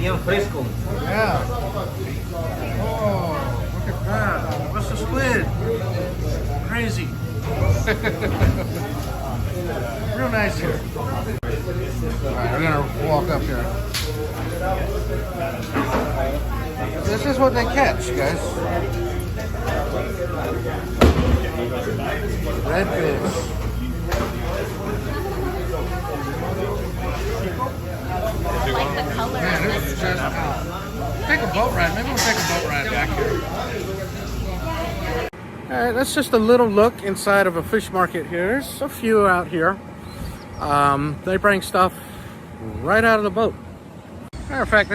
bien fresco. Yeah. Oh, look at that. What's the squid? Crazy. Real nice here. Alright, we're gonna walk up here. This is what they catch, guys. Redfish. I like the color Man, of this this. is just take a boat ride. Maybe we'll take a boat ride back here. Alright, that's just a little look inside of a fish market here. There's a few out here. They bring stuff right out of the boat. Matter of fact,